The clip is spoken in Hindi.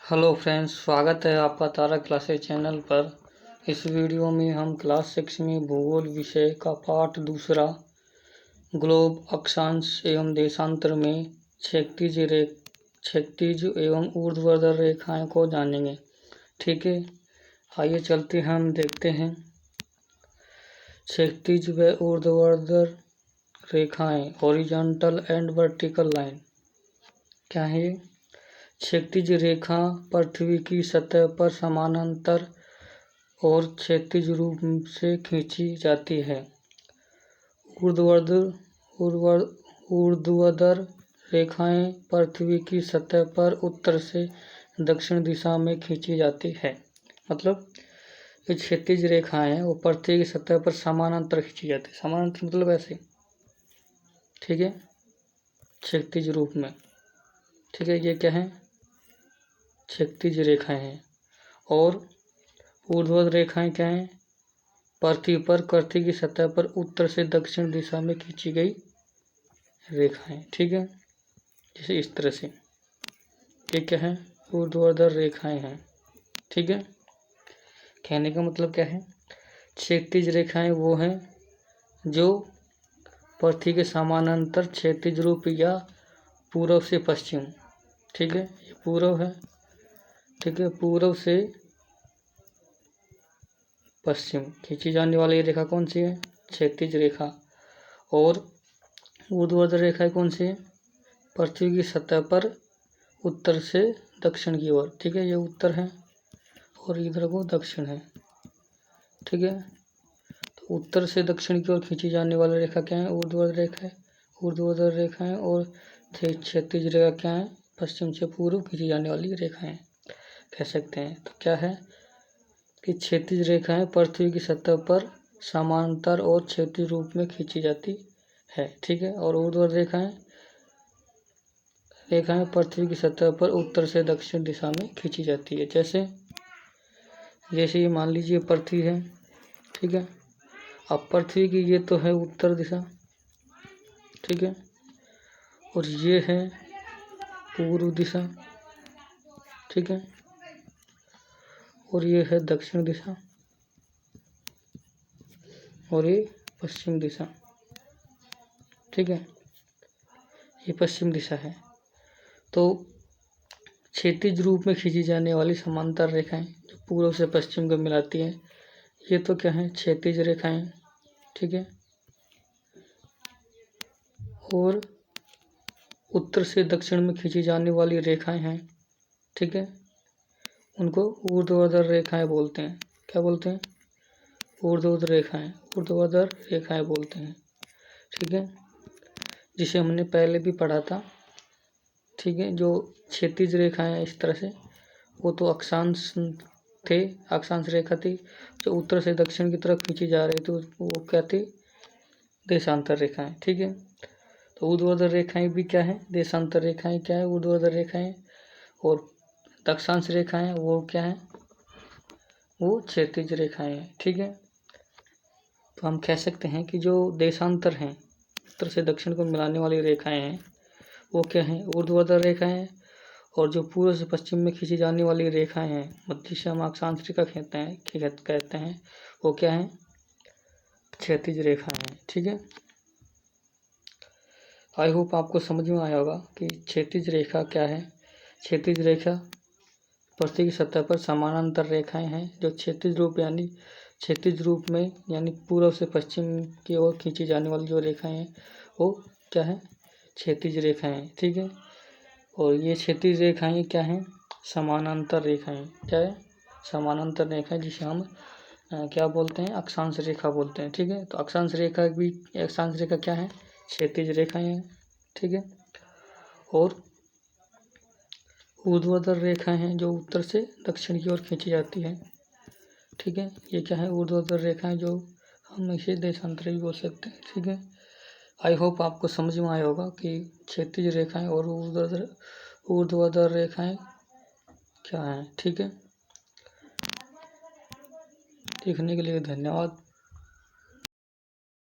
हेलो फ्रेंड्स, स्वागत है आपका तारा क्लासेस चैनल पर। इस वीडियो में हम क्लास 6 में भूगोल विषय का पाठ दूसरा ग्लोब अक्षांश एवं देशांतर में क्षैतिज एवं ऊर्ध्वाधर रेखाएं को जानेंगे। ठीक है, आइए चलते हैं, हम देखते हैं। क्षैतिज व ऊर्ध्वाधर रेखाएं, हॉरिजॉन्टल एंड वर्टिकल लाइन, क्या है? क्षैतिज रेखा पृथ्वी की सतह पर समानांतर और क्षैतिज रूप से खींची जाती है। ऊर्ध्वाधर रेखाएं पृथ्वी की सतह पर उत्तर से दक्षिण दिशा में खींची जाती है। मतलब ये क्षैतिज रेखाएं वो पृथ्वी की सतह पर समानांतर खींची जाती है। समानांतर मतलब ऐसे, ठीक है, क्षैतिज रूप में। ठीक है, ये क्या है? क्षैतिज रेखाएं हैं। और ऊर्ध्वाधर रेखाएं क्या हैं? पृथ्वी की सतह पर उत्तर से दक्षिण दिशा में खींची गई रेखाएं। ठीक है, जैसे इस तरह से, ये क्या है? ऊर्ध्वाधर रेखाएं हैं। ठीक है, कहने का मतलब क्या है? क्षैतिज रेखाएं वो हैं जो पृथ्वी के समानांतर क्षैतिज रूप या पूर्व से पश्चिम, ठीक है, ये पूर्व है, ठीक है, पूर्व से पश्चिम खींची जाने वाली रेखा कौन सी है? क्षैतिज रेखा। और ऊर्ध्वाधर रेखा कौन सी है? पृथ्वी की सतह पर उत्तर से दक्षिण की ओर। ठीक है, ये उत्तर है और इधर को दक्षिण है। ठीक है, तो उत्तर से दक्षिण की ओर खींची जाने वाली रेखा क्या है? ऊर्ध्वाधर रेखा है। ऊर्ध्वाधर रेखाएं और क्षैतिज रेखा क्या है? पश्चिम से पूर्व खींची जाने वाली रेखाएं कह सकते हैं। तो क्या है कि क्षैतिज रेखाएं पृथ्वी की सतह पर समांतर और क्षैतिज रूप में खींची जाती है। ठीक है, और ऊर्ध्वाधर रेखाएं पृथ्वी की सतह पर उत्तर से दक्षिण दिशा में खींची जाती है। जैसे ये मान लीजिए पृथ्वी है, ठीक है, अब पृथ्वी की ये तो है उत्तर दिशा, ठीक है, और ये है पूर्व दिशा, ठीक है, और ये है दक्षिण दिशा, और ये पश्चिम दिशा। ठीक है, ये पश्चिम दिशा है। तो क्षैतिज रूप में खींची जाने वाली समांतर रेखाएं जो पूर्व से पश्चिम को मिलाती हैं, ये तो क्या है? क्षैतिज रेखाएं। ठीक है, और उत्तर से दक्षिण में खींची जाने वाली रेखाएं हैं, ठीक है, उनको ऊर्ध्वाधर रेखाएं बोलते हैं। क्या बोलते हैं? ऊर्ध्वाधर रेखाएं बोलते हैं। ठीक है, जिसे हमने पहले भी पढ़ा था। ठीक है, जो क्षैतिज रेखाएं इस तरह से, वो तो अक्षांश रेखा थी जो उत्तर से दक्षिण की तरफ खींची जा रही थी, वो क्या थी? देशांतर रेखाएं। ठीक है, तो ऊर्ध्वाधर रेखाएं भी क्या है? देशांतर रेखाएं क्या है? ऊर्ध्वाधर रेखाएं। और दक्षांश रेखाएं वो क्या है? वो क्षैतिज रेखाएं हैं। ठीक है, तो हम कह सकते हैं कि जो देशांतर हैं, उत्तर से दक्षिण को मिलाने वाली रेखाएं हैं, वो क्या हैं? ऊर्ध्वाधर रेखाएं हैं। और जो पूर्व से पश्चिम में खींची जाने वाली रेखाएं हैं, जिसे हम अक्षांश रेखा कहते हैं, वो क्या है? क्षैतिज रेखाएं हैं। ठीक है, आई होप आपको समझ में आया होगा कि क्षैतिज रेखा क्या है। क्षैतिज रेखा पृथ्वी की सतह पर समानांतर रेखाएं हैं जो क्षैतिज रूप में यानी पूर्व से पश्चिम की ओर खींची जाने वाली जो रेखाएं हैं, वो क्या है? क्षैतिज रेखाएं हैं। ठीक है, और ये क्षैतिज रेखाएं क्या हैं? समानांतर रेखाएं। क्या है? समानांतर रेखाएं, जिसे हम क्या बोलते हैं? अक्षांश रेखा बोलते हैं। ठीक है, तो अक्षांश रेखा क्या है? क्षैतिज रेखाएं हैं। ठीक है, और ऊर्ध्वाधर रेखाएं हैं जो उत्तर से दक्षिण की ओर खींची जाती है। ठीक है, ये क्या है? ऊर्ध्वाधर रेखाएं, जो हम इसे देशांतर भी बोल सकते हैं। ठीक है, आई होप आपको समझ में आया होगा कि क्षैतिज रेखाएं और ऊर्ध्वाधर रेखाएं क्या हैं। ठीक है, देखने के लिए धन्यवाद।